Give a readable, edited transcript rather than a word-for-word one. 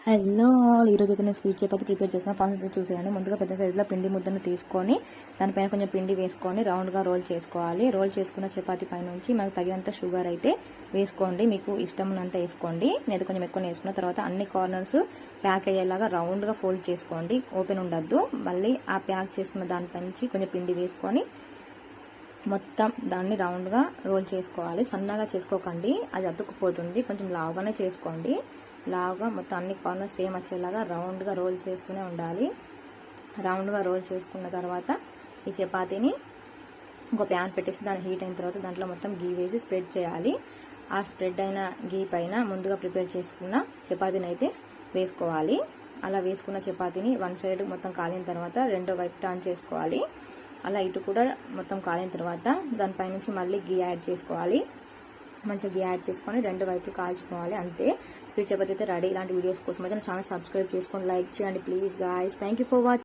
Hello all, ఈరోజు అయితే నేను స్వీట్ చపాతి ప్రిపేర్ చేసిన ప్రాసెస్ చూసేయండి. ముందుగా పెద్ద సైజులో పిండి ముద్దను తీసుకొని దానిపైన కొంచెం పిండి వేసుకొని రౌండ్గా రోల్ చేసుకోవాలి. రోల్ చేసుకున్న చపాతీ పైన నుంచి మనకు తగినంత షుగర్ అయితే వేసుకోండి. మీకు ఇష్టమున్నంత వేసుకోండి. నేను కొంచెం ఎక్కువ వేసుకున్న తర్వాత అన్ని కార్నర్స్ ప్యాక్ అయ్యేలాగా రౌండ్గా ఫోల్డ్ చేసుకోండి. ఓపెన్ ఉండద్దు. మళ్ళీ ఆ ప్యాక్ చేసుకున్న దానిపై నుంచి కొంచెం పిండి వేసుకొని మొత్తం దాన్ని రౌండ్గా రోల్ చేసుకోవాలి. సన్నగా చేసుకోకండి, అది అతుక్కుపోతుంది. కొంచెం లావుగానే చేసుకోండి. లావుగా మొత్తం అన్ని కార్నర్స్ సేమ్ వచ్చేలాగా రౌండ్గా రోల్ చేస్తూనే ఉండాలి. రౌండ్గా రోల్ చేసుకున్న తర్వాత ఈ చపాతీని ఇంకో ప్యాన్ పెట్టేసి దాన్ని హీట్ అయిన తర్వాత దాంట్లో మొత్తం గీ వేసి స్ప్రెడ్ చేయాలి. ఆ స్ప్రెడ్ అయిన గీ పైన ముందుగా ప్రిపేర్ చేసుకున్న చపాతీని అయితే వేసుకోవాలి. అలా వేసుకున్న చపాతీని వన్ సైడ్ మొత్తం కాలిన తర్వాత రెండో వైపు టర్న్ చేసుకోవాలి. అలా ఇటు కూడా మొత్తం కాలిన తర్వాత దానిపై నుంచి మళ్ళీ గీ యాడ్ చేసుకోవాలి. మంచిగా గీ యాడ్ చేసుకొని రెండు వైపులు కాల్చుకోవాలి. అంతే, స్వీట్ చపాతీ అయితే రెడీ. ఇలాంటి వీడియోస్ కోసం అయితే నా ఛానల్ సబ్స్క్రైబ్ చేసుకోండి, లైక్ చేయండి please guys. Thank you for watching.